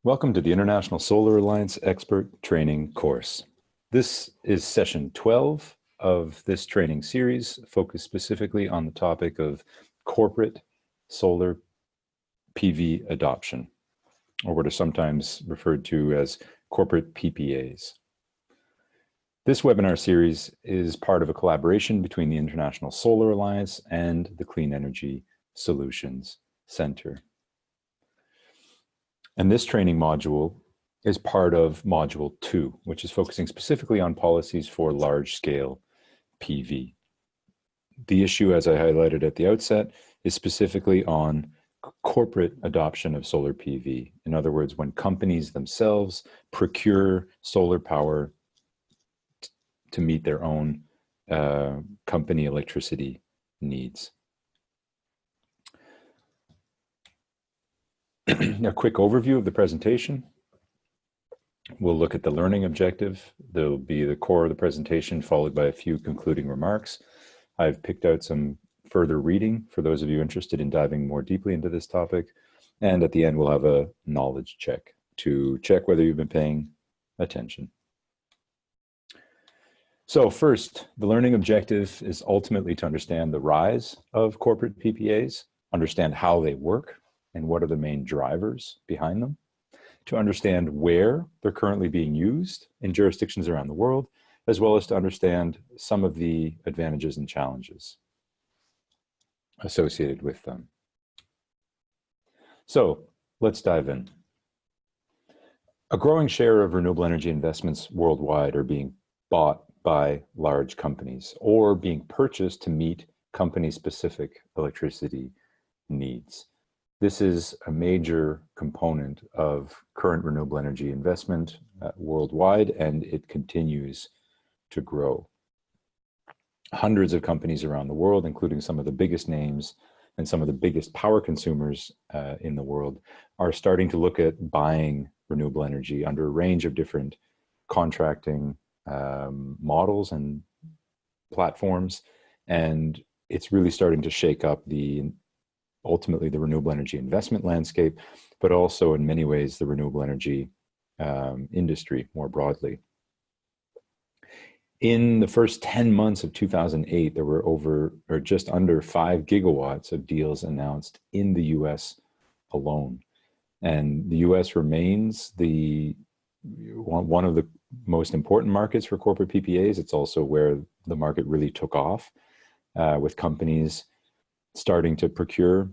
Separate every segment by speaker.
Speaker 1: Welcome to the International Solar Alliance Expert Training course. This is session 12 of this training series, focused specifically on the topic of corporate solar PV adoption, or what are sometimes referred to as corporate PPAs. This webinar series is part of a collaboration between the International Solar Alliance and the Clean Energy Solutions Center. And this training module is part of module 2, which is focusing specifically on policies for large-scale PV. The issue, as I highlighted at the outset, is specifically on corporate adoption of solar PV. In other words, when companies themselves procure solar power to meet their own company electricity needs. A quick overview of the presentation. We'll look at the learning objective. There'll be the core of the presentation, followed by a few concluding remarks. I've picked out some further reading for those of you interested in diving more deeply into this topic. And at the end, we'll have a knowledge check to check whether you've been paying attention. So first, the learning objective is ultimately to understand the rise of corporate PPAs, understand how they work, and what are the main drivers behind them, to understand where they're currently being used in jurisdictions around the world, as well as to understand some of the advantages and challenges associated with them. So let's dive in. A growing share of renewable energy investments worldwide are being bought by large companies or being purchased to meet company-specific electricity needs. This is a major component of current renewable energy investment worldwide, and it continues to grow. Hundreds of companies around the world, including some of the biggest names and some of the biggest power consumers in the world, are starting to look at buying renewable energy under a range of different contracting models and platforms. And it's really starting to shake up ultimately the renewable energy investment landscape, but also in many ways the renewable energy industry more broadly. In the first 10 months of 2008, there were just under 5 gigawatts of deals announced in the US alone. And the US remains one of the most important markets for corporate PPAs. It's also where the market really took off, with companies starting to procure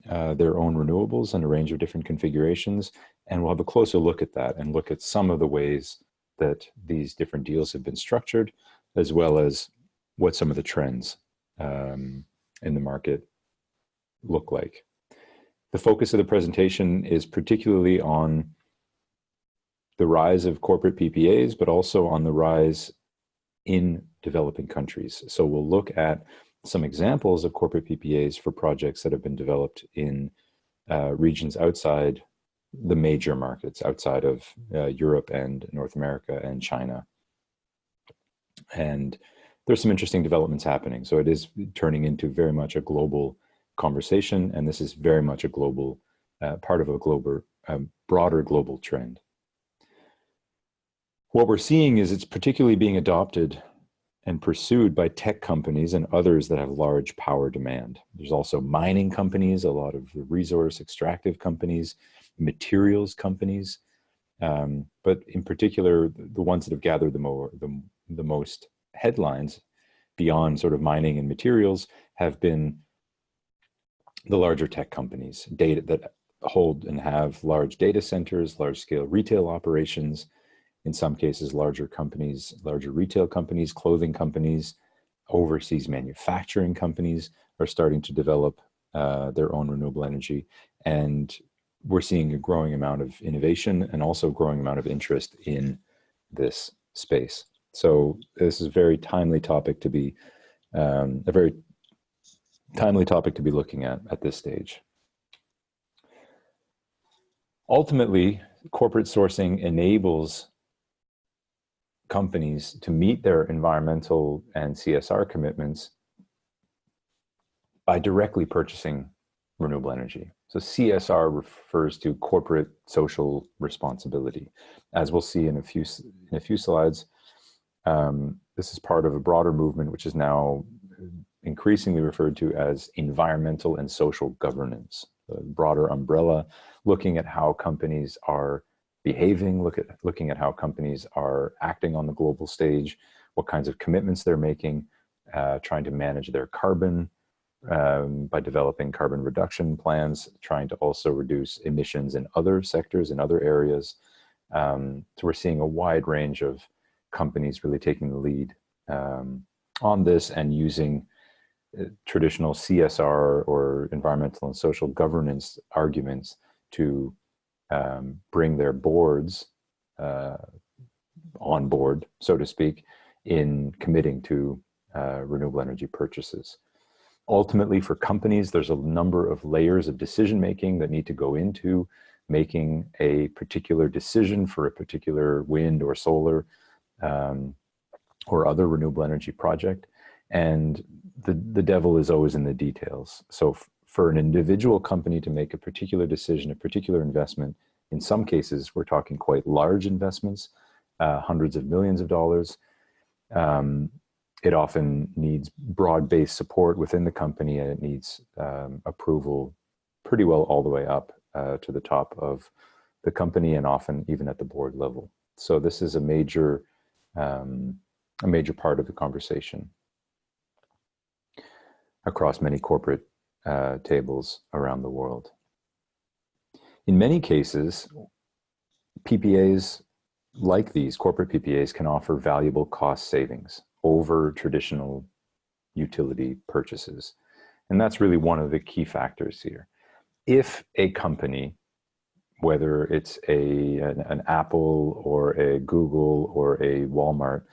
Speaker 1: their own renewables in a range of different configurations. And we'll have a closer look at that and look at some of the ways that these different deals have been structured, as well as what some of the trends in the market look like. The focus of the presentation is particularly on the rise of corporate PPAs, but also on the rise in developing countries. So we'll look at some examples of corporate PPAs for projects that have been developed in regions outside the major markets, outside of Europe and North America and China. And there's some interesting developments happening. So it is turning into very much a global conversation, and this is very much a global, part of a broader global trend. What we're seeing is it's particularly being adopted and pursued by tech companies and others that have large power demand. There's also mining companies, a lot of resource extractive companies, materials companies, but in particular, the ones that have gathered the most headlines beyond sort of mining and materials have been the larger tech companies, that hold and have large data centers, large scale retail operations, in some cases, larger companies, larger retail companies, clothing companies, overseas manufacturing companies are starting to develop their own renewable energy. And we're seeing a growing amount of innovation and also a growing amount of interest in this space. So this is a very timely topic to be, looking at this stage. Ultimately, corporate sourcing enables companies to meet their environmental and CSR commitments by directly purchasing renewable energy. So CSR refers to corporate social responsibility. As we'll see in a few slides, this is part of a broader movement, which is now increasingly referred to as environmental and social governance, a broader umbrella, looking at how companies are behaving, looking at how companies are acting on the global stage, what kinds of commitments they're making, trying to manage their carbon by developing carbon reduction plans, trying to also reduce emissions in other sectors, in other areas. So we're seeing a wide range of companies really taking the lead on this and using traditional CSR or environmental and social governance arguments to bring their boards on board, so to speak, in committing to renewable energy purchases. Ultimately, for companies, there's a number of layers of decision-making that need to go into making a particular decision for a particular wind or solar or other renewable energy project. And the devil is always in the details. So for an individual company to make a particular decision, a particular investment, in some cases, we're talking quite large investments, hundreds of millions of dollars. It often needs broad-based support within the company, and it needs approval pretty well all the way up to the top of the company, and often even at the board level. So this is a major part of the conversation across many corporate tables around the world. In many cases, PPAs like these, corporate PPAs, can offer valuable cost savings over traditional utility purchases. And that's really one of the key factors here. If a company, whether it's an Apple or a Google or a Walmart,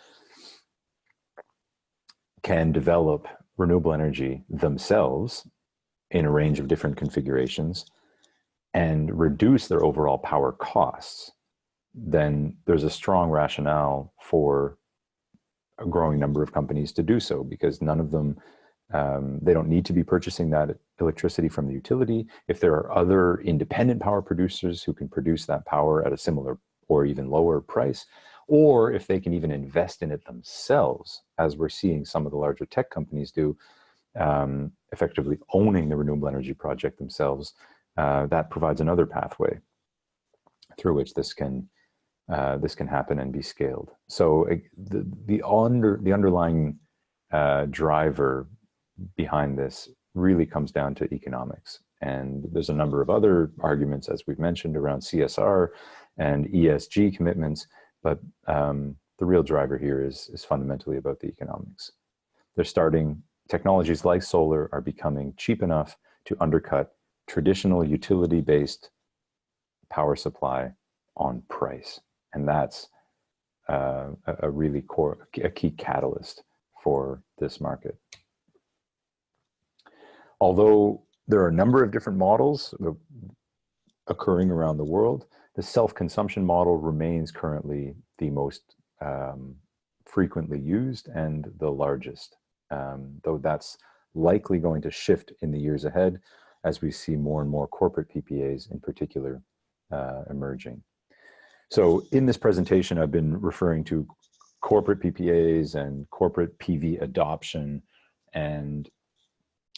Speaker 1: can develop renewable energy themselves in a range of different configurations and reduce their overall power costs, then there's a strong rationale for a growing number of companies to do so, because none of them, they don't need to be purchasing that electricity from the utility. If there are other independent power producers who can produce that power at a similar or even lower price, or if they can even invest in it themselves, as we're seeing some of the larger tech companies do, effectively owning the renewable energy project themselves, that provides another pathway through which this can happen and be scaled. So the underlying driver behind this really comes down to economics. And there's a number of other arguments, as we've mentioned, around CSR and ESG commitments, but the real driver here is fundamentally about the economics. Technologies like solar are becoming cheap enough to undercut traditional utility-based power supply on price. And that's a really a key catalyst for this market. Although there are a number of different models occurring around the world, the self-consumption model remains currently the most frequently used and the largest, though that's likely going to shift in the years ahead as we see more and more corporate PPAs in particular emerging. So in this presentation, I've been referring to corporate PPAs and corporate PV adoption, and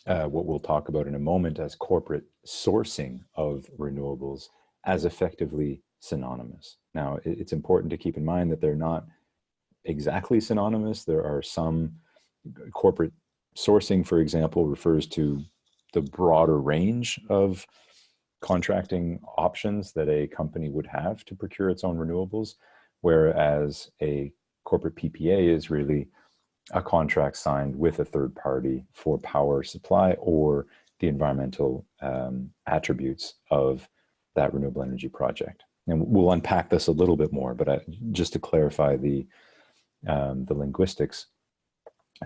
Speaker 1: what we'll talk about in a moment as corporate sourcing of renewables as effectively synonymous. Now, it's important to keep in mind that they're not exactly synonymous. There are some corporate sourcing, for example, refers to the broader range of contracting options that a company would have to procure its own renewables, whereas a corporate PPA is really a contract signed with a third party for power supply or the environmental attributes of that renewable energy project. And we'll unpack this a little bit more, but just to clarify the linguistics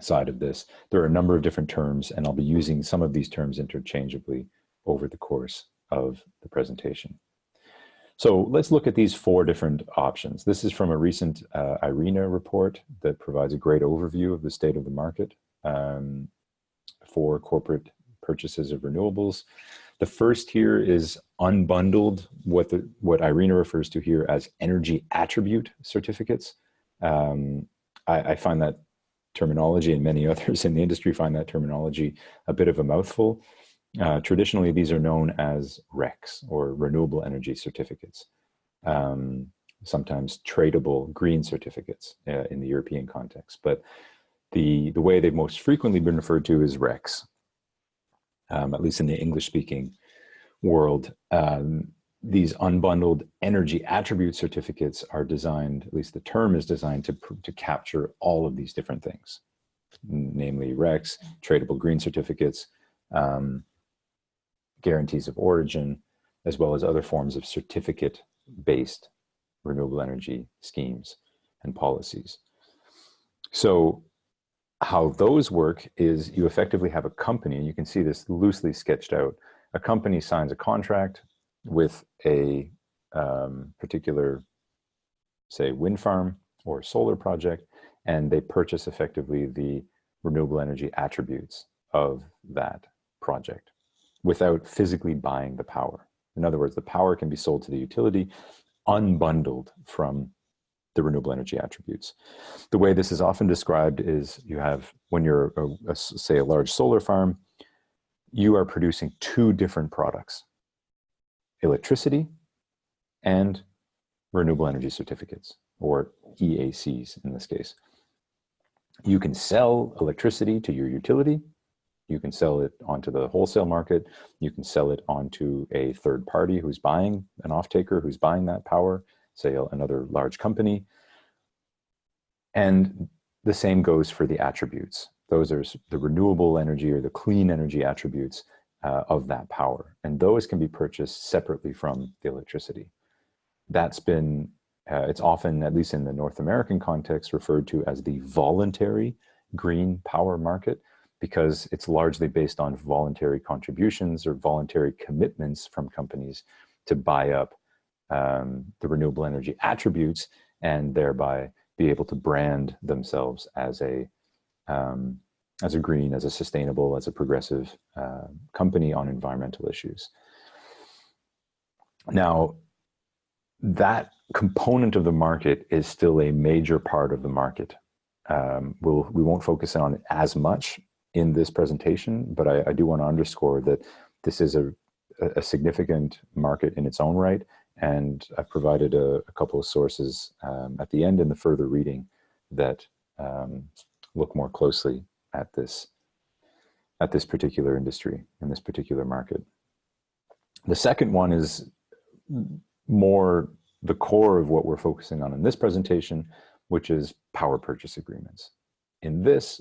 Speaker 1: side of this, there are a number of different terms, and I'll be using some of these terms interchangeably over the course of the presentation. So let's look at these 4 different options. This is from a recent IRENA report that provides a great overview of the state of the market for corporate purchases of renewables. The first here is unbundled, what Irina refers to here as energy attribute certificates. I find that terminology, and many others in the industry find that terminology a bit of a mouthful. Traditionally, these are known as RECs, or renewable energy certificates, sometimes tradable green certificates in the European context. But the way they've most frequently been referred to is RECs, at least in the English-speaking world. These unbundled energy attribute certificates are designed, at least the term is designed to capture all of these different things, namely RECs, tradable green certificates, guarantees of origin, as well as other forms of certificate-based renewable energy schemes and policies. So how those work is you effectively have a company, and you can see this loosely sketched out. A company signs a contract with a particular, say, wind farm or solar project, and they purchase effectively the renewable energy attributes of that project without physically buying the power. In other words, the power can be sold to the utility unbundled from the renewable energy attributes. The way this is often described is you have, when you're, say, a large solar farm, you are producing two different products: electricity and renewable energy certificates, or EACs in this case. You can sell electricity to your utility. You can sell it onto the wholesale market. You can sell it onto a third party who's buying, an off-taker who's buying that power, say another large company. And the same goes for the attributes. Those are the renewable energy or the clean energy attributes of that power. And those can be purchased separately from the electricity. That's been, it's often, at least in the North American context, referred to as the voluntary green power market, because it's largely based on voluntary contributions or voluntary commitments from companies to buy up the renewable energy attributes, and thereby be able to brand themselves as a green, as a sustainable, as a progressive company on environmental issues. Now, that component of the market is still a major part of the market. We won't focus on it as much in this presentation, but I do want to underscore that this is a significant market in its own right, and I've provided a couple of sources at the end in the further reading that look more closely at this particular industry, in this particular market. The second one is more the core of what we're focusing on in this presentation, which is power purchase agreements. In this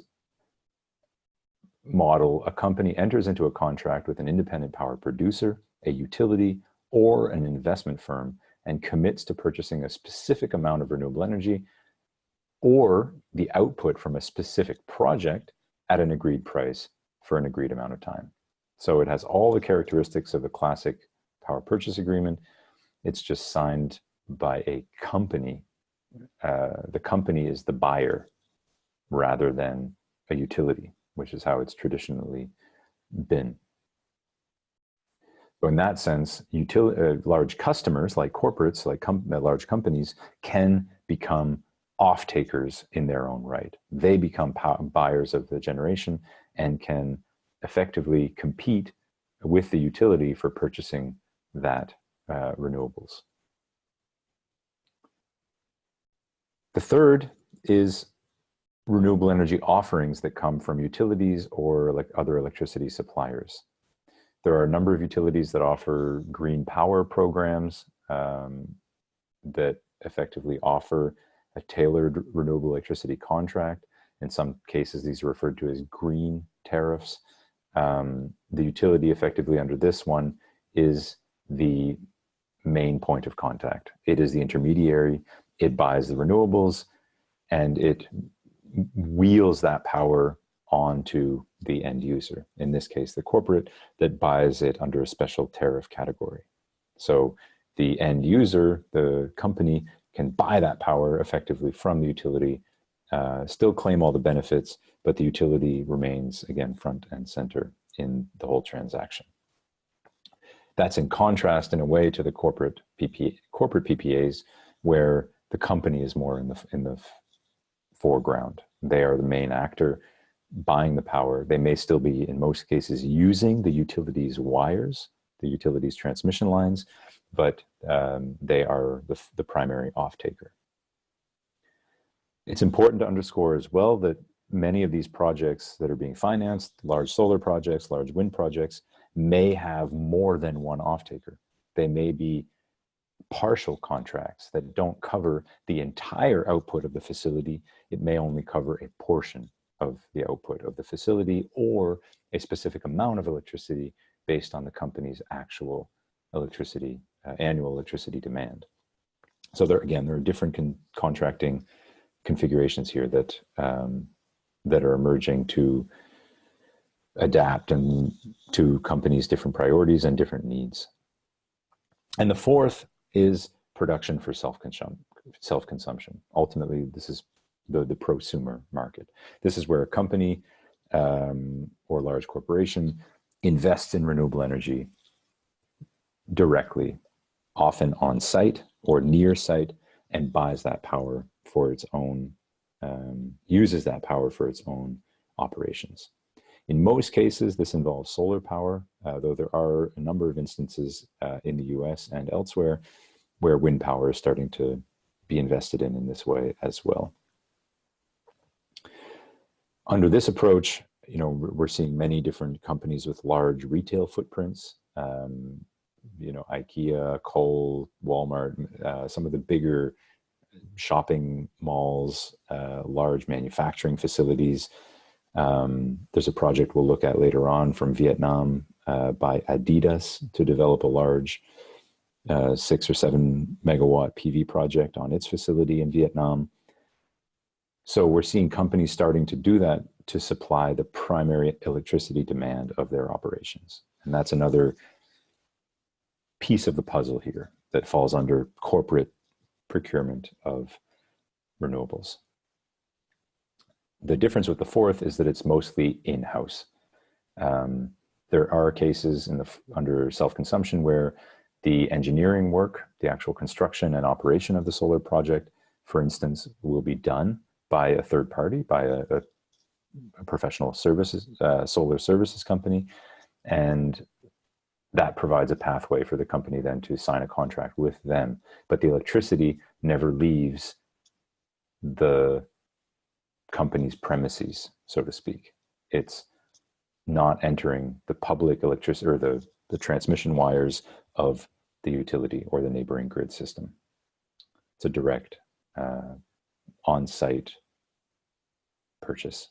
Speaker 1: model, a company enters into a contract with an independent power producer, a utility, or an investment firm, and commits to purchasing a specific amount of renewable energy or the output from a specific project at an agreed price for an agreed amount of time. So it has all the characteristics of a classic power purchase agreement. It's just signed by a company. The company is the buyer rather than a utility, which is how it's traditionally been. So in that sense, large customers like corporates, like large companies, can become off-takers in their own right. They become buyers of the generation and can effectively compete with the utility for purchasing that renewables. The third is renewable energy offerings that come from utilities or like other electricity suppliers. There are a number of utilities that offer green power programs that effectively offer a tailored renewable electricity contract. In some cases, these are referred to as green tariffs. The utility effectively under this one is the main point of contact. It is the intermediary. It buys the renewables and it wheels that power onto the end user, in this case, the corporate that buys it under a special tariff category. So the end user, the company, can buy that power effectively from the utility, still claim all the benefits, but the utility remains, again, front and center in the whole transaction. That's in contrast, in a way, to the corporate PPAs, where the company is more in the foreground. They are the main actor buying the power. They may still be, in most cases, using the utilities wires, the utilities transmission lines, but they are the primary off-taker. It's important to underscore as well that many of these projects that are being financed, large solar projects, large wind projects, may have more than one off-taker. They may be partial contracts that don't cover the entire output of the facility. It may only cover a portion of the output of the facility, or a specific amount of electricity based on the company's actual electricity, annual electricity demand. So there are different contracting configurations here that that are emerging to adapt and to companies' different priorities and different needs. And the fourth is production for self-consumption. Ultimately, this is the prosumer market. This is where a company or large corporation invests in renewable energy directly, often on site or near site, and buys that power for its own, uses that power for its own operations. In most cases, this involves solar power, though there are a number of instances in the US and elsewhere where wind power is starting to be invested in this way as well. Under this approach, we're seeing many different companies with large retail footprints, IKEA, Kohl, Walmart, some of the bigger shopping malls, large manufacturing facilities. There's a project we'll look at later on from Vietnam by Adidas to develop a large 6 or 7 megawatt PV project on its facility in Vietnam. So we're seeing companies starting to do that to supply the primary electricity demand of their operations. And that's another piece of the puzzle here that falls under corporate procurement of renewables. The difference with the fourth is that it's mostly in-house. There are cases under self-consumption where the engineering work, the actual construction and operation of the solar project, for instance, will be done by a third party, by a professional services, solar services company. And that provides a pathway for the company then to sign a contract with them. But the electricity never leaves the company's premises, so to speak. It's not entering the public electricity or the transmission wires of the utility or the neighboring grid system. It's a direct on-site purchase.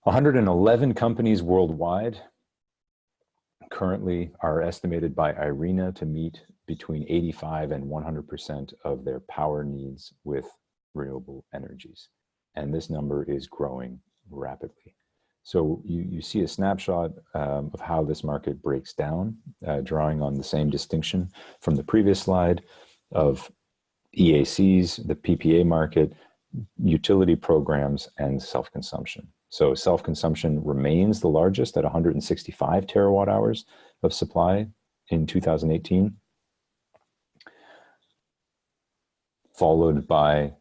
Speaker 1: 111 companies worldwide currently are estimated by IRENA to meet between 85 and 100% of their power needs with renewable energies. And this number is growing rapidly. So you see a snapshot of how this market breaks down, drawing on the same distinction from the previous slide of EACs, the PPA market, utility programs, and self-consumption. So self-consumption remains the largest at 165 terawatt hours of supply in 2018, followed by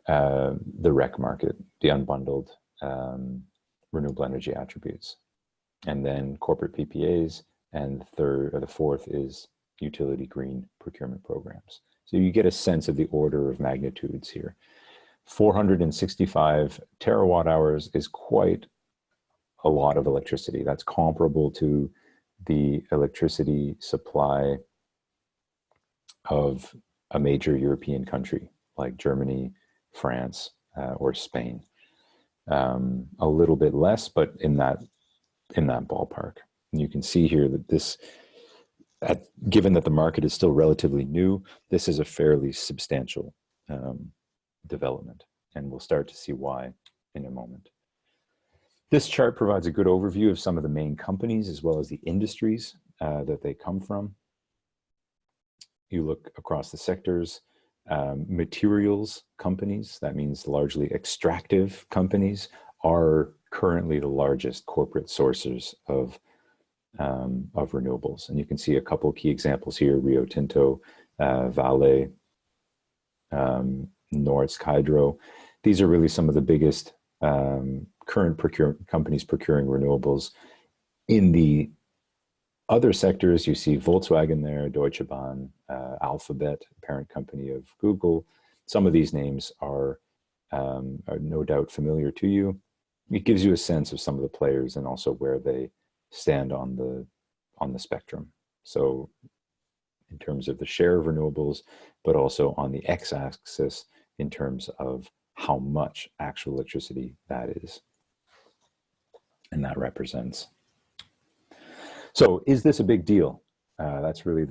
Speaker 1: the REC market, the unbundled renewable energy attributes, and then corporate PPAs, and the fourth is utility green procurement programs. So you get a sense of the order of magnitudes here. 465 terawatt hours is quite a lot of electricity. That's comparable to the electricity supply of a major European country like Germany, France, or Spain. A little bit less, but in that ballpark. And you can see here that given that the market is still relatively new, this is a fairly substantial development, and we'll start to see why in a moment. This chart provides a good overview of some of the main companies as well as the industries that they come from. You look across the sectors, materials companies, that means largely extractive companies, are currently the largest corporate sources of of renewables. And you can see a couple key examples here: Rio Tinto, Vale, Norsk Hydro. These are really some of the biggest current companies procuring renewables. In the other sectors, you see Volkswagen there, Deutsche Bahn, Alphabet, parent company of Google. Some of these names are no doubt familiar to you. It gives you a sense of some of the players and also where they stand on the spectrum. So in terms of the share of renewables, but also on the x-axis in terms of how much actual electricity that is. And that represents. So is this a big deal? That's really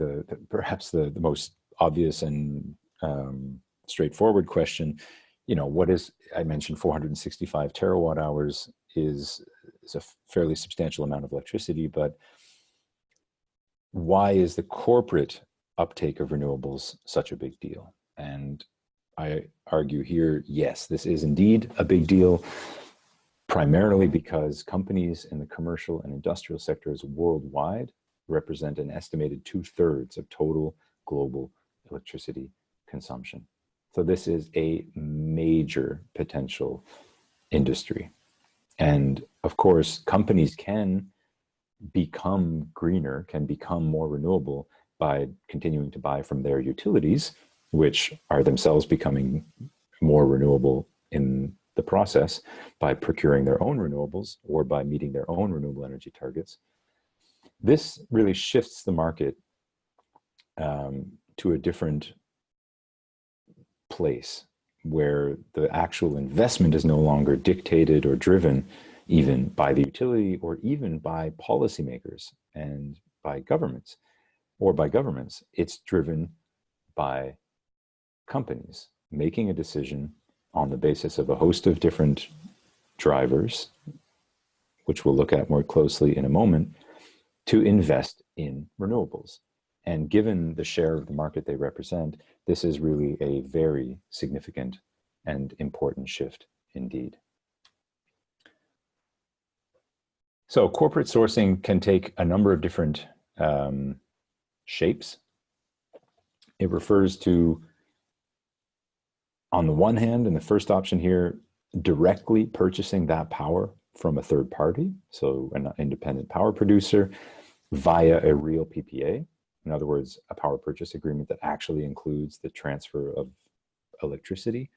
Speaker 1: perhaps the most obvious and straightforward question. You know, what is, I mentioned 465 terawatt hours is a fairly substantial amount of electricity, but why is the corporate uptake of renewables such a big deal? And I argue here, yes, this is indeed a big deal, primarily because companies in the commercial and industrial sectors worldwide represent an estimated 2/3 of total global electricity consumption. So this is a major potential industry. And of course, companies can become greener, can become more renewable by continuing to buy from their utilities, which are themselves becoming more renewable in the process by procuring their own renewables or by meeting their own renewable energy targets. This really shifts the market to a different place where the actual investment is no longer dictated or driven even by the utility or even by policymakers and by governments or by governments. It's driven by companies making a decision on the basis of a host of different drivers, which we'll look at more closely in a moment, to invest in renewables. And given the share of the market they represent, this is really a very significant and important shift indeed. So corporate sourcing can take a number of different shapes. It refers to, on the one hand, in the first option here, directly purchasing that power from a third party, so an independent power producer, via a real PPA. In other words, a power purchase agreement that actually includes the transfer of electricity,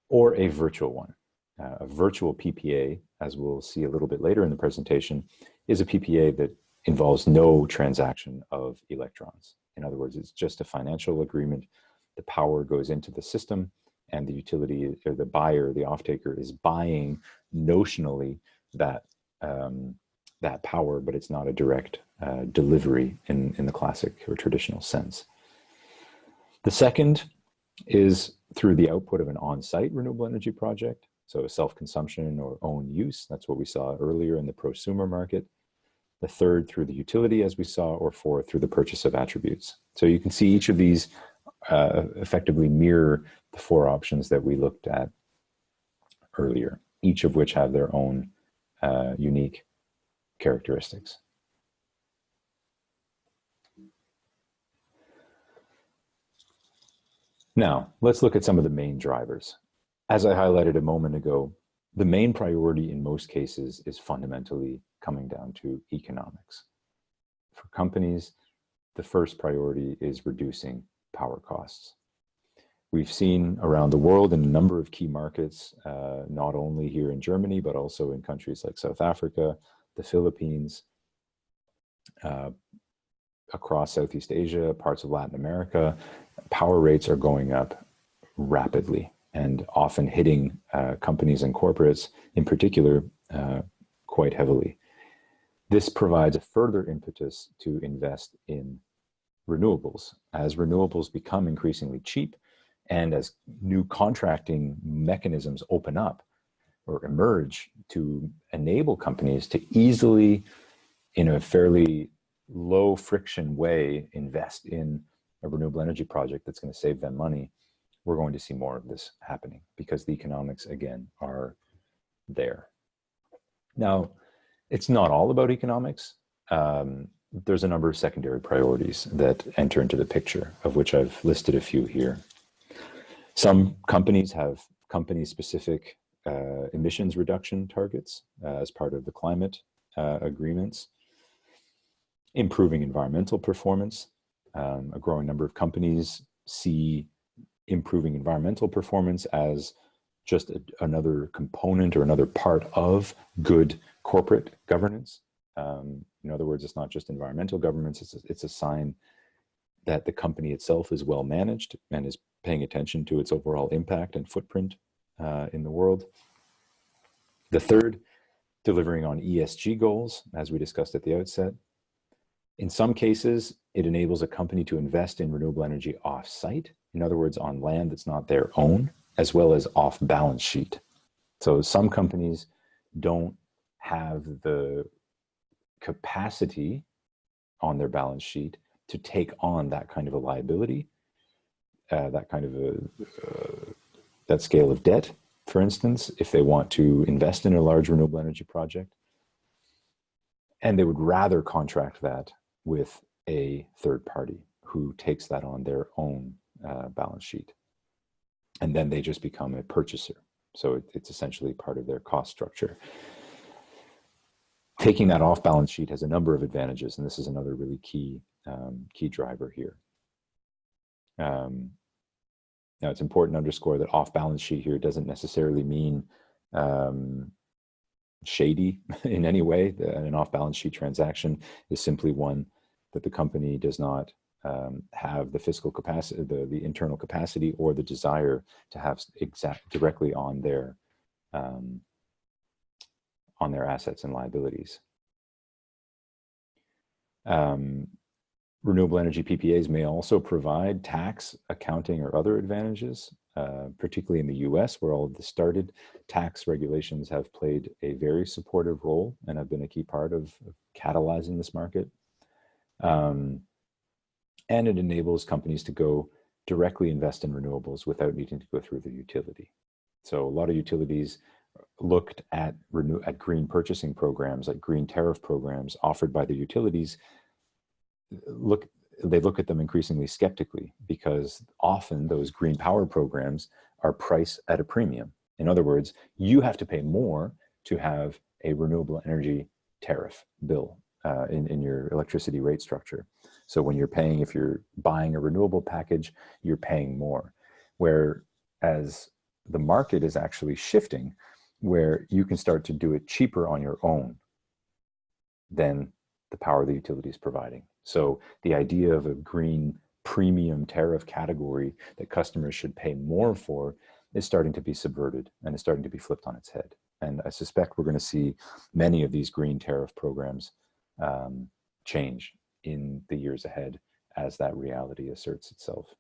Speaker 1: or a virtual one. A virtual PPA, as we'll see a little bit later in the presentation, is a PPA that involves no transaction of electrons. In other words, it's just a financial agreement. The power goes into the system, and the utility, or the buyer, the off-taker, is buying notionally that that power, but it's not a direct delivery in the classic or traditional sense. The second is through the output of an on-site renewable energy project, so self-consumption or own use. That's what we saw earlier in the prosumer market. The third through the utility, as we saw, or fourth through the purchase of attributes. So you can see each of these effectively mirror the four options that we looked at earlier, each of which have their own unique characteristics. Now, let's look at some of the main drivers. As I highlighted a moment ago, the main priority in most cases is fundamentally coming down to economics. For companies, the first priority is reducing power costs. We've seen around the world in a number of key markets, not only here in Germany, but also in countries like South Africa, the Philippines, across Southeast Asia, parts of Latin America, power rates are going up rapidly and often hitting companies and corporates in particular quite heavily. This provides a further impetus to invest in renewables. As renewables become increasingly cheap and as new contracting mechanisms open up or emerge to enable companies to easily, in a fairly low friction way, invest in a renewable energy project that's going to save them money, we're going to see more of this happening because the economics, again, are there. Now, it's not all about economics. there's a number of secondary priorities that enter into the picture, of which I've listed a few here. Some companies have company-specific emissions reduction targets as part of the climate agreements. Improving environmental performance. A growing number of companies see improving environmental performance as just another component or another part of good corporate governance. In other words, it's not just environmental governance, it's a sign that the company itself is well managed and is paying attention to its overall impact and footprint in the world. The third, delivering on ESG goals, as we discussed at the outset. In some cases, it enables a company to invest in renewable energy off-site, in other words, on land that's not their own, as well as off-balance sheet. So some companies don't have the capacity on their balance sheet to take on that kind of a liability, that kind of that scale of debt, for instance, if they want to invest in a large renewable energy project. And they would rather contract that with a third party who takes that on their own balance sheet. And then they just become a purchaser. So it's essentially part of their cost structure. Taking that off balance sheet has a number of advantages, and this is another really key driver here. Now, it's important to underscore that off balance sheet here doesn't necessarily mean shady in any way. An off balance sheet transaction is simply one that the company does not have the fiscal capacity, the internal capacity, or the desire to have directly on their assets and liabilities. Renewable energy PPAs may also provide tax, accounting, or other advantages, particularly in the US, where all of this started. Tax regulations have played a very supportive role and have been a key part of catalyzing this market. And it enables companies to go directly invest in renewables without needing to go through the utility. So a lot of utilities looked at green purchasing programs, like green tariff programs offered by the utilities. They look at them increasingly skeptically, because often those green power programs are priced at a premium. In other words, you have to pay more to have a renewable energy tariff bill in your electricity rate structure. So when if you're buying a renewable package, you're paying more. Whereas the market is actually shifting, where you can start to do it cheaper on your own than the power the utility is providing. So the idea of a green premium tariff category that customers should pay more for is starting to be subverted and is starting to be flipped on its head. And I suspect we're going to see many of these green tariff programs change in the years ahead as that reality asserts itself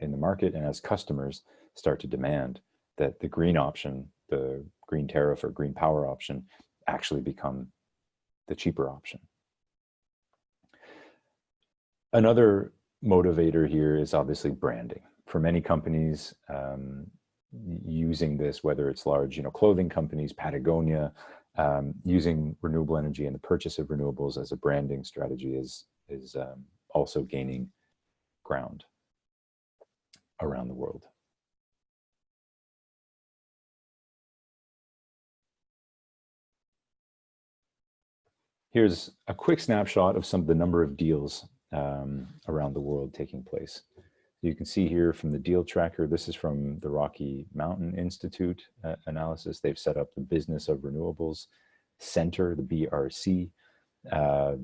Speaker 1: in the market, and as customers start to demand that the green option, the green tariff or green power option, actually become the cheaper option. Another motivator here is obviously branding. For many companies, using this, whether it's large, clothing companies, Patagonia, using renewable energy and the purchase of renewables as a branding strategy is also gaining ground around the world. Here's a quick snapshot of some of the number of deals around the world taking place. You can see here from the deal tracker, this is from the Rocky Mountain Institute analysis. They've set up the Business of Renewables Center, the BRC,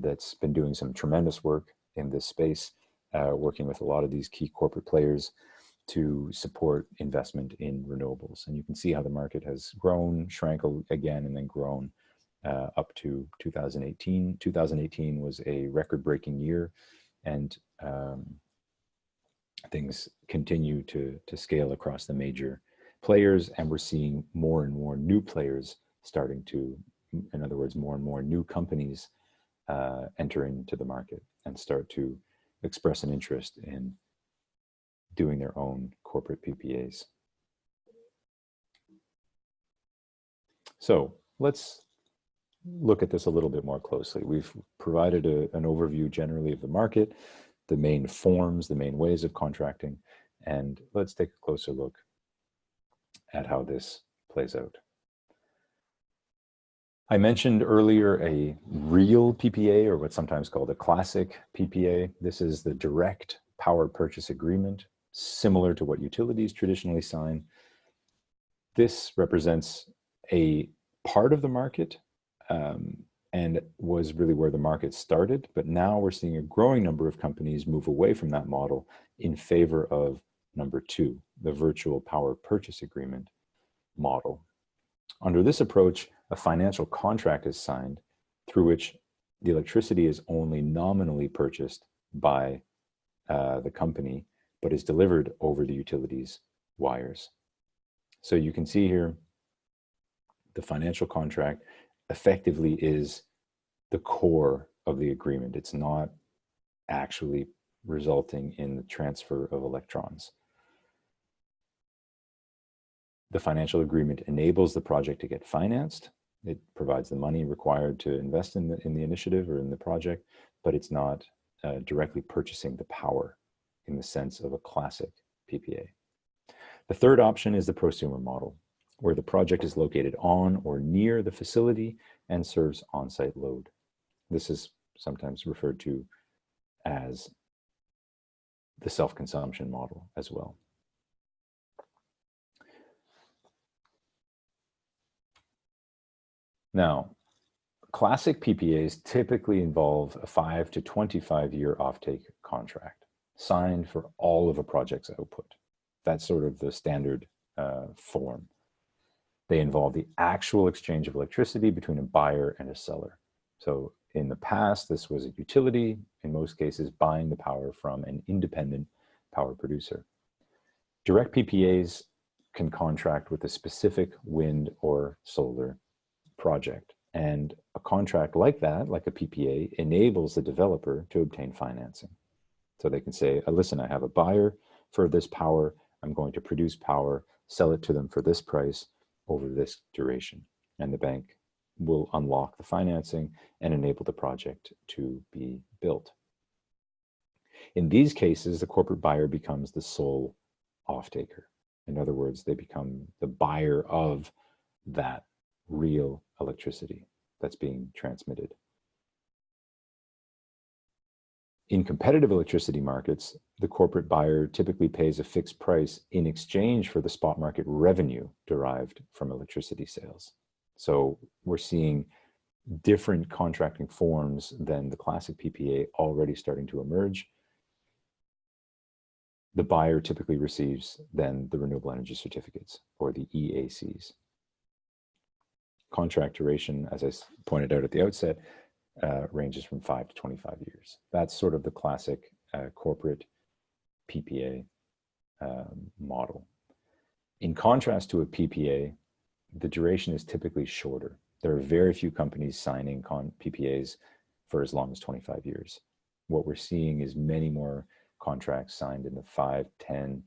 Speaker 1: that's been doing some tremendous work in this space, working with a lot of these key corporate players to support investment in renewables. And you can see how the market has grown, shrank again, and then grown up to 2018. 2018 was a record-breaking year, and things continue to scale across the major players, and we're seeing more and more new players starting to, in other words, more and more new companies enter into the market and start to express an interest in doing their own corporate PPAs. So let's look at this a little bit more closely. We've provided an overview generally of the market, the main forms, the main ways of contracting, and let's take a closer look at how this plays out. I mentioned earlier a real PPA, or what's sometimes called a classic PPA. This is the direct power purchase agreement, similar to what utilities traditionally sign. This represents a part of the market and was really where the market started. But now we're seeing a growing number of companies move away from that model in favor of number two, the virtual power purchase agreement model. Under this approach, a financial contract is signed through which the electricity is only nominally purchased by the company, but is delivered over the utilities wires. So you can see here, the financial contract effectively is the core of the agreement. It's not actually resulting in the transfer of electrons. The financial agreement enables the project to get financed. It provides the money required to invest in the initiative or in the project, but it's not directly purchasing the power in the sense of a classic PPA. The third option is the prosumer model, where the project is located on or near the facility and serves on-site load. This is sometimes referred to as the self-consumption model as well. Now, classic PPAs typically involve a 5 to 25-year offtake contract signed for all of a project's output. That's sort of the standard form. They involve the actual exchange of electricity between a buyer and a seller. So in the past, this was a utility, in most cases, buying the power from an independent power producer. Direct PPAs can contract with a specific wind or solar project. And a contract like that, like a PPA, enables the developer to obtain financing. So they can say, listen, I have a buyer for this power. I'm going to produce power, sell it to them for this price over this duration. And the bank will unlock the financing and enable the project to be built. In these cases, the corporate buyer becomes the sole off-taker. In other words, they become the buyer of that real electricity that's being transmitted. In competitive electricity markets, the corporate buyer typically pays a fixed price in exchange for the spot market revenue derived from electricity sales. So we're seeing different contracting forms than the classic PPA already starting to emerge. The buyer typically receives then the renewable energy certificates, or the EACs. Contract duration, as I pointed out at the outset, ranges from 5 to 25 years. That's sort of the classic corporate PPA model. In contrast to a PPA, the duration is typically shorter. There are very few companies signing PPAs for as long as 25 years. What we're seeing is many more contracts signed in the 5, 10,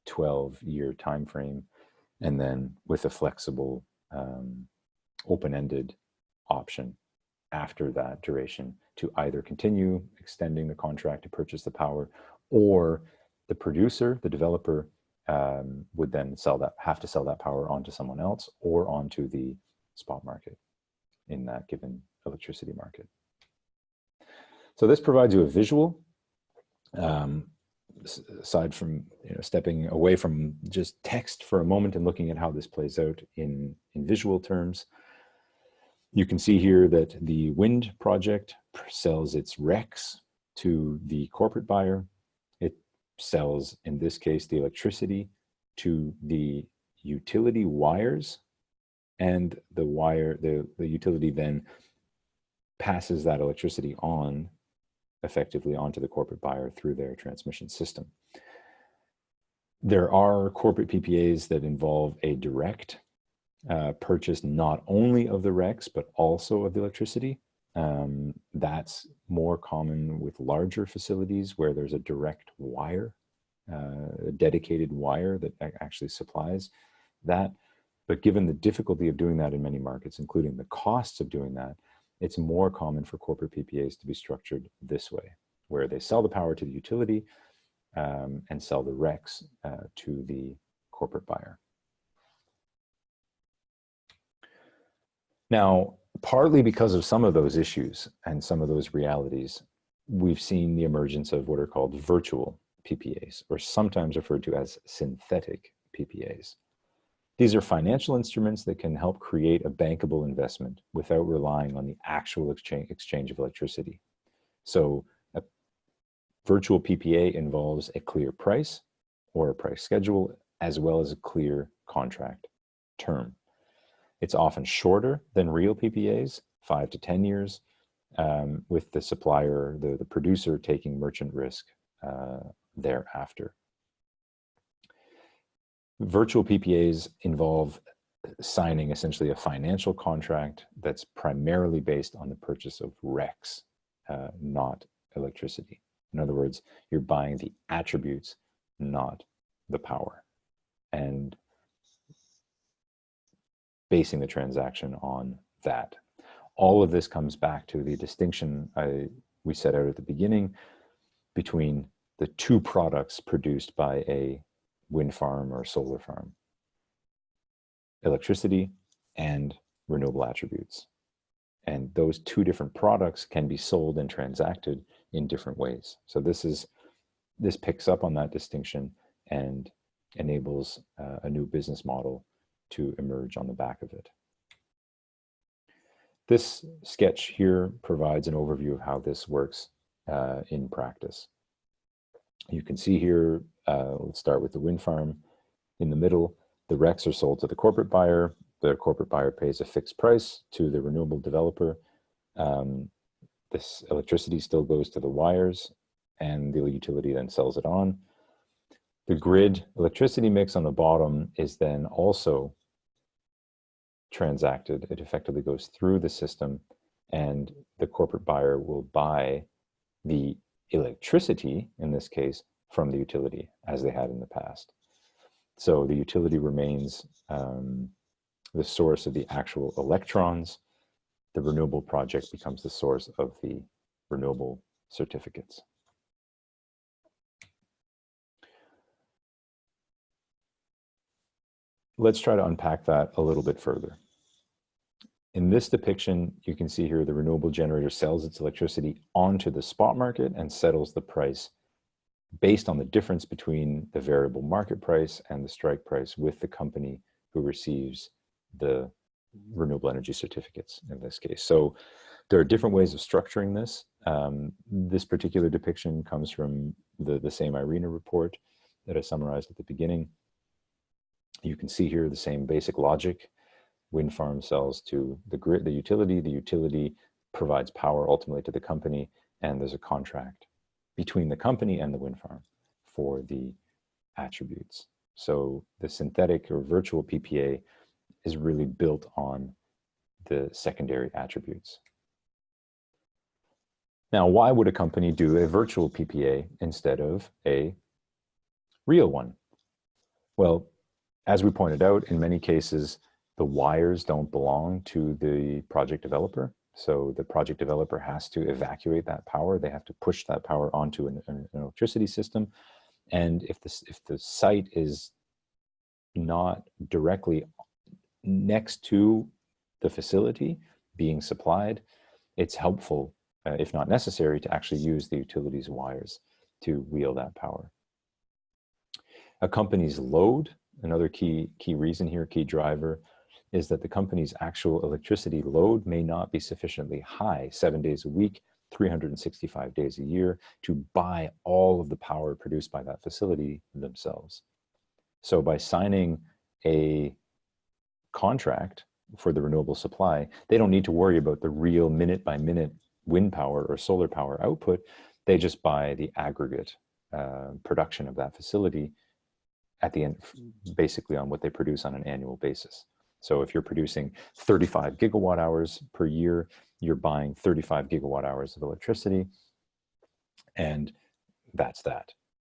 Speaker 1: 12-year time frame, and then with a flexible open-ended option after that duration to either continue extending the contract to purchase the power, or the producer, the developer, would then have to sell that power onto someone else or onto the spot market in that given electricity market. So this provides you a visual, aside from stepping away from just text for a moment and looking at how this plays out in visual terms. You can see here that the wind project sells its RECs to the corporate buyer. It sells, in this case, the electricity to the utility wires, and the utility then passes that electricity on effectively onto the corporate buyer through their transmission system. There are corporate PPAs that involve a direct purchase not only of the RECs, but also of the electricity. That's more common with larger facilities where there's a direct wire, a dedicated wire that actually supplies that. But given the difficulty of doing that in many markets, including the costs of doing that, it's more common for corporate PPAs to be structured this way, where they sell the power to the utility and sell the RECs to the corporate buyer. Now, partly because of some of those issues and some of those realities, we've seen the emergence of what are called virtual PPAs, or sometimes referred to as synthetic PPAs. These are financial instruments that can help create a bankable investment without relying on the actual exchange of electricity. So a virtual PPA involves a clear price or a price schedule, as well as a clear contract term. It's often shorter than real PPAs, 5 to 10 years, with the supplier, the producer, taking merchant risk thereafter. Virtual PPAs involve signing essentially a financial contract that's primarily based on the purchase of RECs, not electricity. In other words, you're buying the attributes, not the power, and basing the transaction on that. All of this comes back to the distinction we set out at the beginning between the two products produced by a wind farm or solar farm: electricity and renewable attributes. And those two different products can be sold and transacted in different ways. So this picks up on that distinction and enables a new business model to emerge on the back of it. This sketch here provides an overview of how this works in practice. You can see here, let's start with the wind farm. In the middle, the RECs are sold to the corporate buyer. The corporate buyer pays a fixed price to the renewable developer. This electricity still goes to the wires, and the utility then sells it on. The grid electricity mix on the bottom is then also transacted. It effectively goes through the system, and the corporate buyer will buy the electricity, in this case, from the utility, as they had in the past. So the utility remains the source of the actual electrons. The renewable project becomes the source of the renewable certificates. Let's try to unpack that a little bit further. In this depiction, you can see here the renewable generator sells its electricity onto the spot market and settles the price based on the difference between the variable market price and the strike price with the company who receives the renewable energy certificates in this case. So there are different ways of structuring this. This particular depiction comes from the same IRENA report that I summarized at the beginning. You can see here the same basic logic. Wind farm sells to the grid, the utility provides power ultimately to the company, and there's a contract between the company and the wind farm for the attributes. So the synthetic or virtual PPA is really built on the secondary attributes. Now, why would a company do a virtual PPA instead of a real one? Well, as we pointed out, in many cases, the wires don't belong to the project developer. So the project developer has to evacuate that power. They have to push that power onto an electricity system. And if the site is not directly next to the facility being supplied, it's helpful, if not necessary, to actually use the utility's wires to wheel that power. A company's load, another key reason here, key driver, is that the company's actual electricity load may not be sufficiently high 7 days a week, 365 days a year to buy all of the power produced by that facility themselves. So by signing a contract for the renewable supply, they don't need to worry about the real minute by minute wind power or solar power output. They just buy the aggregate production of that facility at the end, basically on what they produce on an annual basis. So if you're producing 35 gigawatt hours per year, you're buying 35 gigawatt hours of electricity, and that's that.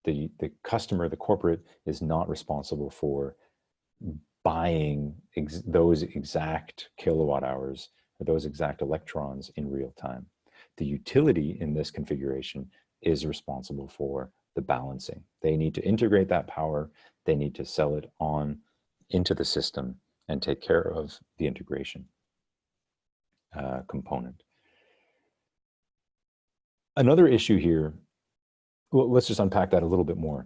Speaker 1: The customer, the corporate, is not responsible for buying those exact kilowatt hours or those exact electrons in real time. The utility in this configuration is responsible for the balancing. They need to integrate that power, they need to sell it on into the system and take care of the integration component. Another issue here, well, let's just unpack that a little bit more.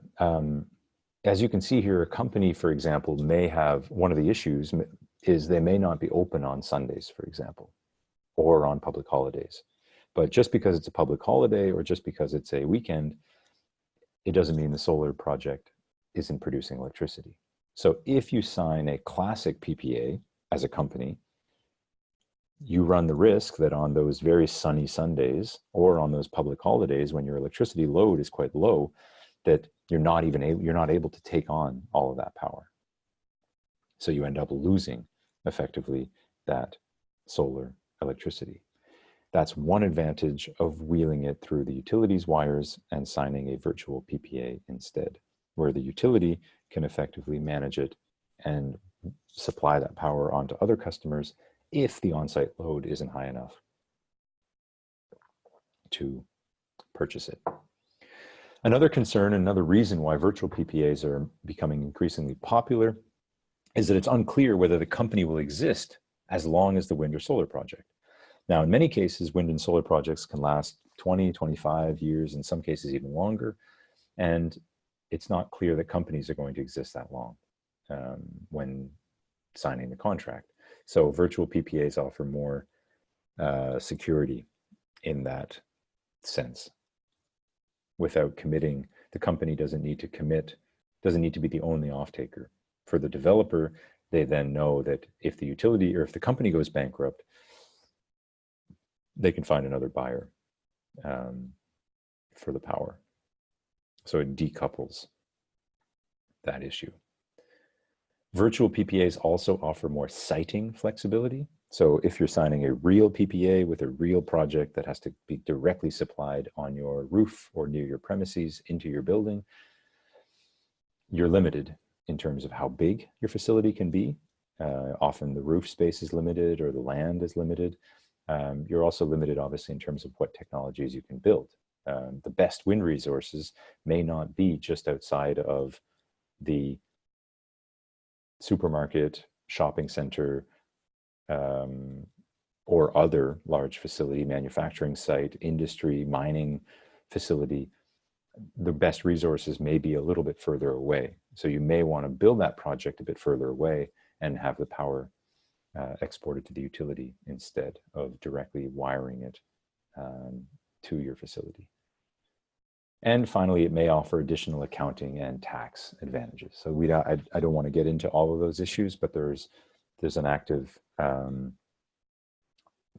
Speaker 1: As you can see here, a company, for example, may have, one of the issues is they may not be open on Sundays, for example, or on public holidays. But just because it's a public holiday or just because it's a weekend, it doesn't mean the solar project isn't producing electricity. So if you sign a classic PPA as a company, you run the risk that on those very sunny Sundays or on those public holidays when your electricity load is quite low, that you're not able to take on all of that power. So you end up losing effectively that solar electricity. That's one advantage of wheeling it through the utilities wires and signing a virtual PPA instead, where the utility can effectively manage it and supply that power onto other customers if the on-site load isn't high enough to purchase it. Another concern, another reason why virtual PPAs are becoming increasingly popular is that it's unclear whether the company will exist as long as the wind or solar project. Now, in many cases, wind and solar projects can last 20, 25 years, in some cases even longer, and it's not clear that companies are going to exist that long when signing the contract. So virtual PPAs offer more security in that sense. Without committing, the company doesn't need to commit, doesn't need to be the only off-taker. For the developer, they then know that if the utility or if the company goes bankrupt, they can find another buyer for the power. So it decouples that issue. Virtual PPAs also offer more siting flexibility. So if you're signing a real PPA with a real project that has to be directly supplied on your roof or near your premises into your building, you're limited in terms of how big your facility can be. Often the roof space is limited or the land is limited. You're also limited, obviously, in terms of what technologies you can build. The best wind resources may not be just outside of the supermarket, shopping center, or other large facility, manufacturing site, industry, mining facility. The best resources may be a little bit further away. So you may want to build that project a bit further away and have the power exported to the utility instead of directly wiring it to your facility. And finally, it may offer additional accounting and tax advantages. So I don't want to get into all of those issues, but there's an active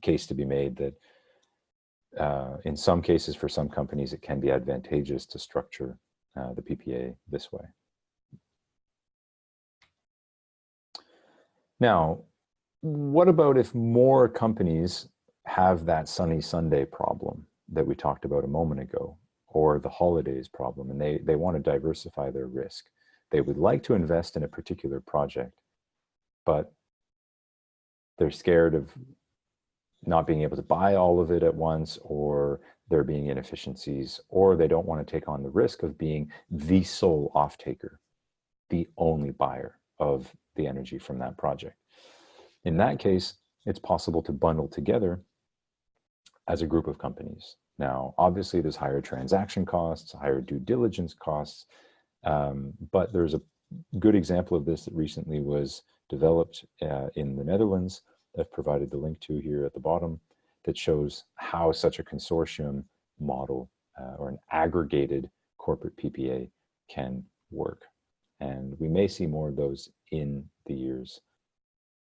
Speaker 1: case to be made that in some cases, for some companies, it can be advantageous to structure the PPA this way. Now, what about if more companies have that sunny Sunday problem that we talked about a moment ago, or the holidays problem, and they want to diversify their risk? They would like to invest in a particular project, but they're scared of not being able to buy all of it at once, or there being inefficiencies, or they don't want to take on the risk of being the sole off-taker, the only buyer of the energy from that project. In that case, it's possible to bundle together as a group of companies. Now, obviously, there's higher transaction costs, higher due diligence costs, but there's a good example of this that recently was developed in the Netherlands. I've provided the link to here at the bottom that shows how such a consortium model or an aggregated corporate PPA can work. And we may see more of those in the years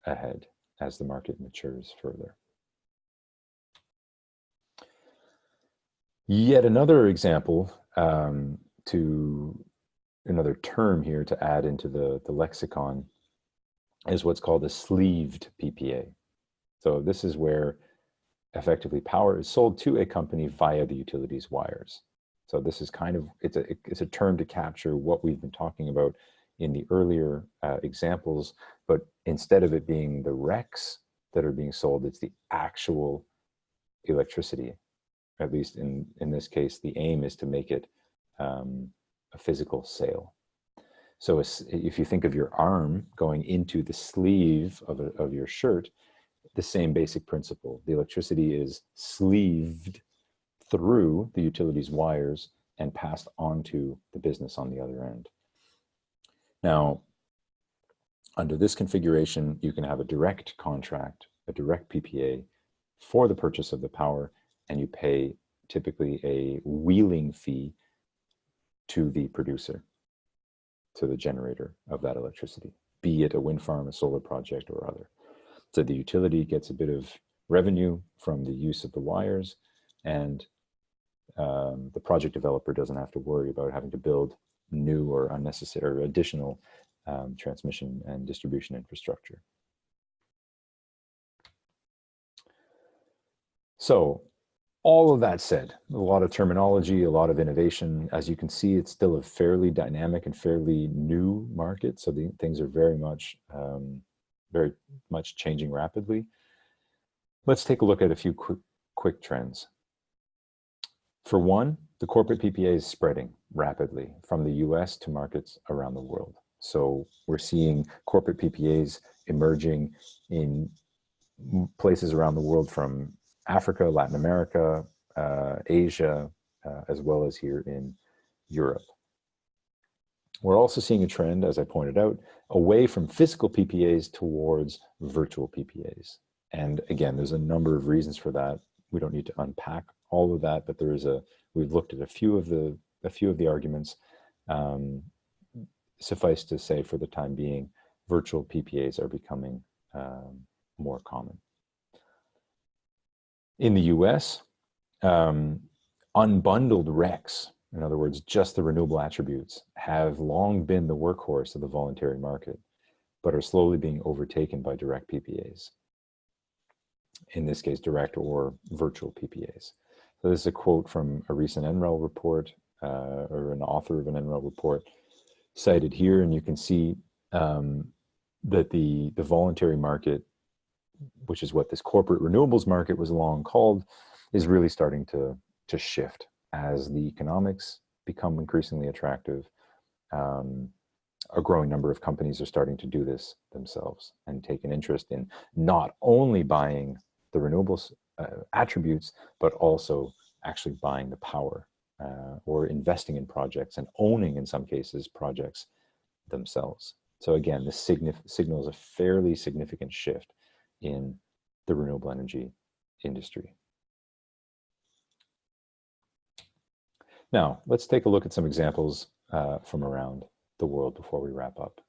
Speaker 1: ahead as the market matures further. Yet another example, to another term here to add into the lexicon, is what's called a sleeved PPA. So this is where effectively power is sold to a company via the utilities wires. So this is kind of, it's a term to capture what we've been talking about in the earlier examples, but instead of it being the RECs that are being sold. It's the actual electricity. At least in this case, the aim is to make it a physical sale. So if you think of your arm going into the sleeve of your shirt, the same basic principle. The electricity is sleeved through the utilities wires and passed on to the business on the other end. Now, under this configuration, you can have a direct contract, a direct PPA for the purchase of the power, and you pay typically a wheeling fee to the producer, to the generator of that electricity, be it a wind farm, a solar project, or other. So the utility gets a bit of revenue from the use of the wires, and the project developer doesn't have to worry about having to build new or unnecessary or additional transmission and distribution infrastructure. So all of that said, a lot of terminology, a lot of innovation. As you can see, it's still a fairly dynamic and fairly new market. So things are very much changing rapidly. Let's take a look at a few quick trends. For one, the corporate PPA is spreading rapidly from the US to markets around the world. So we're seeing corporate PPAs emerging in places around the world, from Africa, Latin America, Asia, as well as here in Europe. We're also seeing a trend, as I pointed out, away from physical PPAs towards virtual PPAs. And again, there's a number of reasons for that. We don't need to unpack all of that, but we've looked at a few of the arguments. Suffice to say, for the time being, virtual PPAs are becoming more common. In the US, unbundled RECs, in other words, just the renewable attributes, have long been the workhorse of the voluntary market, but are slowly being overtaken by direct PPAs. In this case, direct or virtual PPAs. So this is a quote from a recent NREL report, or an author of an NREL report cited here, and you can see that the voluntary market, which is what this corporate renewables market was long called, is really starting to shift as the economics become increasingly attractive. A growing number of companies are starting to do this themselves and take an interest in not only buying the renewables attributes, but also actually buying the power, or investing in projects and owning, in some cases, projects themselves. So again, this signals a fairly significant shift in the renewable energy industry. Now, let's take a look at some examples from around the world before we wrap up.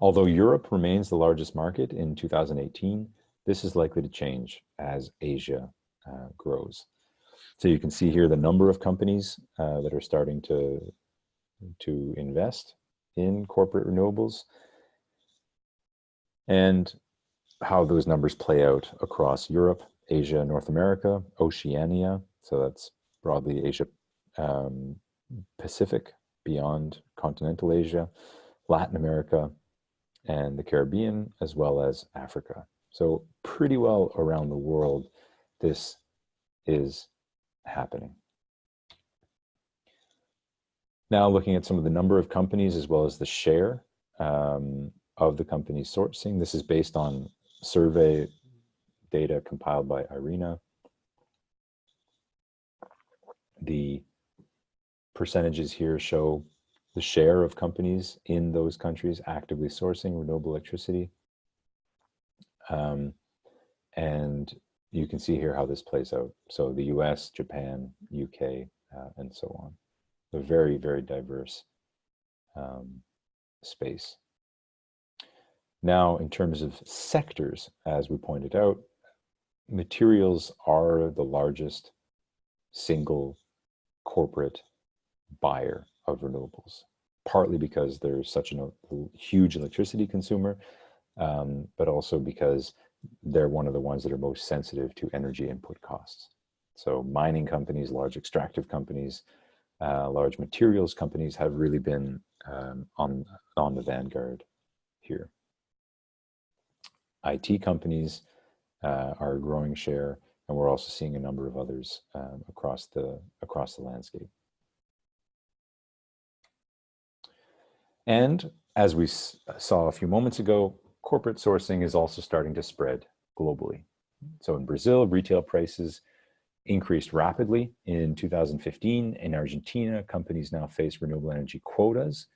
Speaker 1: Although Europe remains the largest market in 2018, this is likely to change as Asia grows. So you can see here the number of companies that are starting to invest in corporate renewables, and how those numbers play out across Europe, Asia, North America, Oceania, so that's broadly Asia Pacific, beyond continental Asia, Latin America, and the Caribbean, as well as Africa. So pretty well around the world, this is happening. Now looking at some of the number of companies as well as the share of the companies sourcing. This is based on survey data compiled by IRENA. The percentages here show the share of companies in those countries actively sourcing renewable electricity. And you can see here how this plays out. So the US, Japan, UK, and so on. A very, very diverse space. Now, in terms of sectors, as we pointed out, materials are the largest single corporate buyer of renewables, partly because they're such a huge electricity consumer, but also because they're one of the ones that are most sensitive to energy input costs. So mining companies, large extractive companies, large materials companies have really been on the vanguard here. IT companies are a growing share, and we're also seeing a number of others across the landscape. And as we saw a few moments ago, corporate sourcing is also starting to spread globally. So in Brazil, retail prices increased rapidly in 2015. In Argentina, companies now face renewable energy quotas,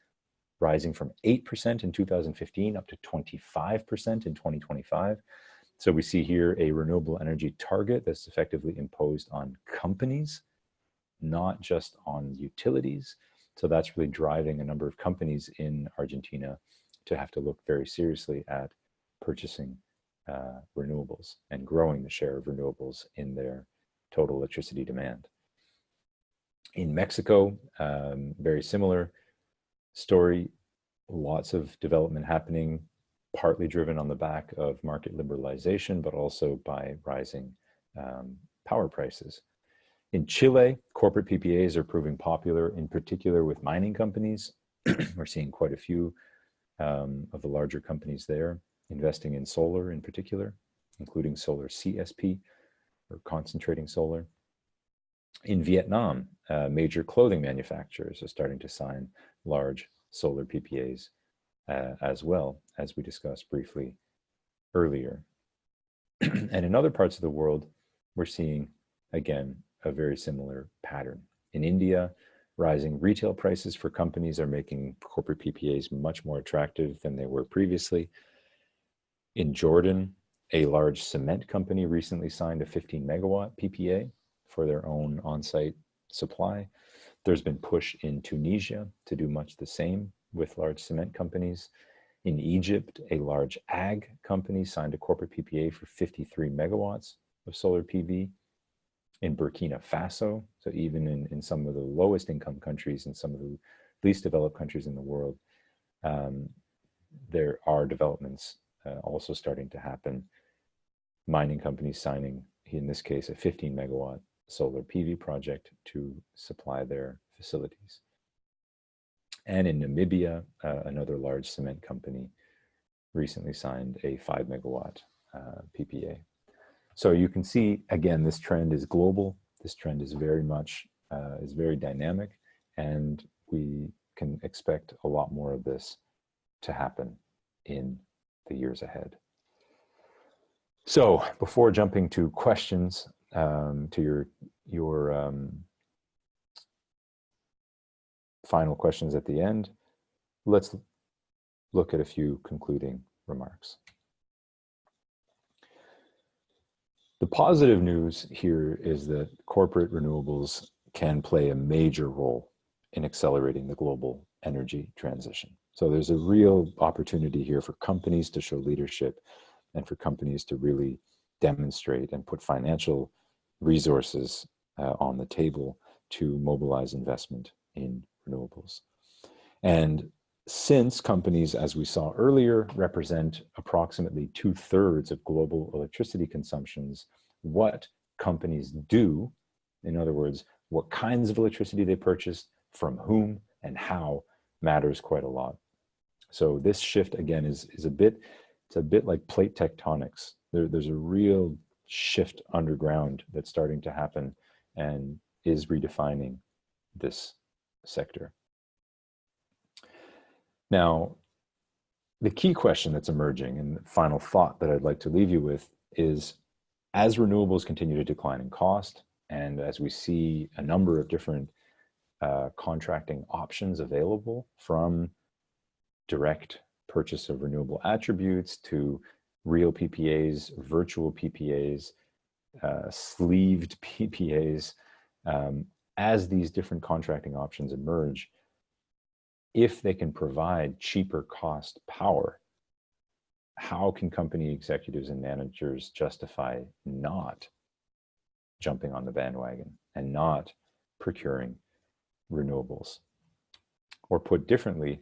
Speaker 1: rising from 8% in 2015 up to 25% in 2025. So we see here a renewable energy target that's effectively imposed on companies, not just on utilities. So that's really driving a number of companies in Argentina to have to look very seriously at purchasing renewables and growing the share of renewables in their total electricity demand. In Mexico, very similar story, lots of development happening, partly driven on the back of market liberalization, but also by rising power prices. In Chile, corporate PPAs are proving popular, in particular with mining companies. We're seeing quite a few of the larger companies there investing in solar in particular, including solar CSP, or concentrating solar. In Vietnam, major clothing manufacturers are starting to sign large solar PPAs as well, as we discussed briefly earlier. And in other parts of the world, we're seeing, again, a very similar pattern. In India, rising retail prices for companies are making corporate PPAs much more attractive than they were previously. In Jordan, a large cement company recently signed a 15 megawatt PPA for their own on-site supply. There's been push in Tunisia to do much the same with large cement companies. In Egypt, a large ag company signed a corporate PPA for 53 megawatts of solar PV. In Burkina Faso, so even in some of the lowest income countries and some of the least developed countries in the world, there are developments also starting to happen. Mining companies signing, in this case, a 15 megawatt solar PV project to supply their facilities. And in Namibia, another large cement company recently signed a 5 megawatt PPA. So you can see, again, this trend is global. This trend is very much, is very dynamic, and we can expect a lot more of this to happen in the years ahead. So before jumping to questions, to your final questions at the end, let's look at a few concluding remarks. The positive news here is that corporate renewables can play a major role in accelerating the global energy transition. So there's a real opportunity here for companies to show leadership and for companies to really demonstrate and put financial resources on the table to mobilize investment in renewables. And since companies, as we saw earlier, represent approximately 2/3 of global electricity consumptions, what companies do, in other words, what kinds of electricity they purchase, from whom, and how, matters quite a lot. So this shift, again, is a bit like plate tectonics. There's a real shift underground that's starting to happen and is redefining this sector. Now, the key question that's emerging, and the final thought that I'd like to leave you with, is as renewables continue to decline in cost, and as we see a number of different contracting options available, from direct purchase of renewable attributes to real PPAs, virtual PPAs, sleeved PPAs, as these different contracting options emerge, if they can provide cheaper cost power, how can company executives and managers justify not jumping on the bandwagon and not procuring renewables? Or put differently,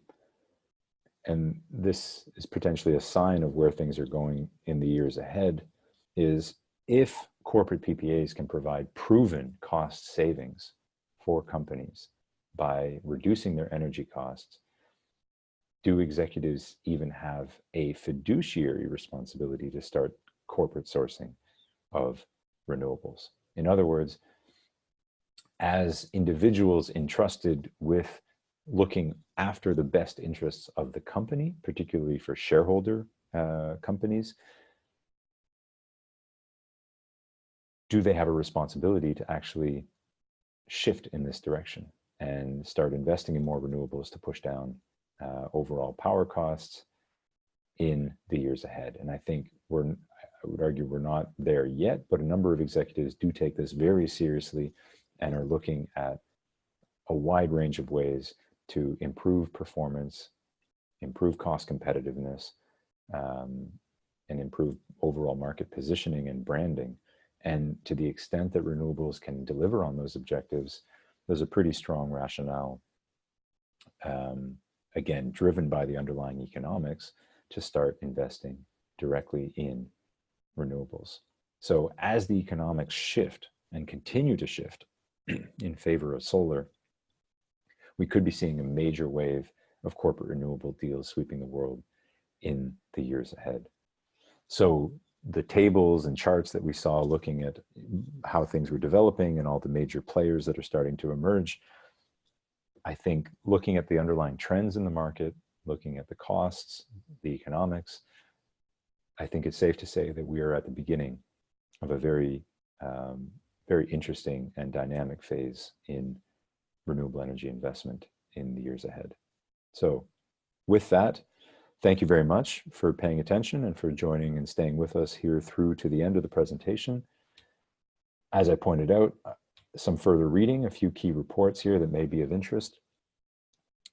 Speaker 1: and this is potentially a sign of where things are going in the years ahead, is if corporate PPAs can provide proven cost savings for companies by reducing their energy costs, do executives even have a fiduciary responsibility to start corporate sourcing of renewables? In other words, as individuals entrusted with looking after the best interests of the company, particularly for shareholder companies, do they have a responsibility to actually shift in this direction and start investing in more renewables to push down overall power costs in the years ahead? And I think I would argue we're not there yet, but a number of executives do take this very seriously and are looking at a wide range of ways to improve performance, improve cost competitiveness, and improve overall market positioning and branding. And to the extent that renewables can deliver on those objectives, there's a pretty strong rationale, again, driven by the underlying economics, to start investing directly in renewables. So as the economics shift and continue to shift in favor of solar, we could be seeing a major wave of corporate renewable deals sweeping the world in the years ahead. So the tables and charts that we saw looking at how things were developing and all the major players that are starting to emerge, I think looking at the underlying trends in the market, looking at the costs, the economics, I think it's safe to say that we are at the beginning of a very, very interesting and dynamic phase in renewable energy investment in the years ahead. So with that, thank you very much for paying attention and for joining and staying with us here through to the end of the presentation. As I pointed out, some further reading, a few key reports here that may be of interest.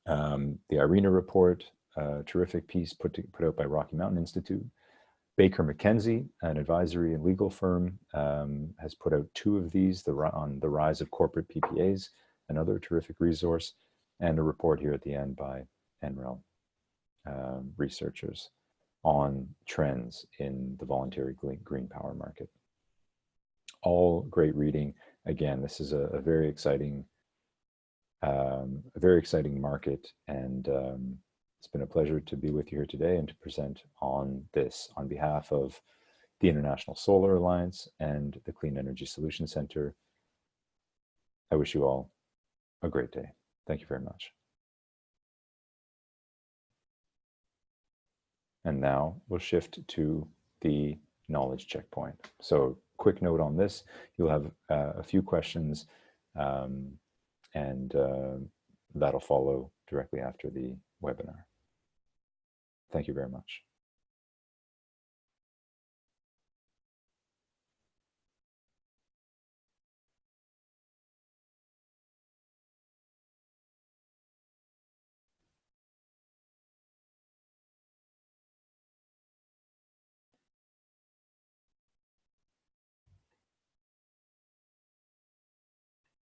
Speaker 1: The IRENA report, a terrific piece put out by Rocky Mountain Institute. Baker McKenzie, an advisory and legal firm, has put out 2 of these, on the rise of corporate PPAs, another terrific resource, and a report here at the end by NREL researchers on trends in the voluntary green power market. All great reading. Again, this is a very exciting market, and it's been a pleasure to be with you here today and to present on this on behalf of the International Solar Alliance and the Clean Energy Solutions Center. I wish you all a great day. Thank you very much. And now we'll shift to the knowledge checkpoint. So quick note on this, you'll have a few questions and that'll follow directly after the webinar. Thank you very much.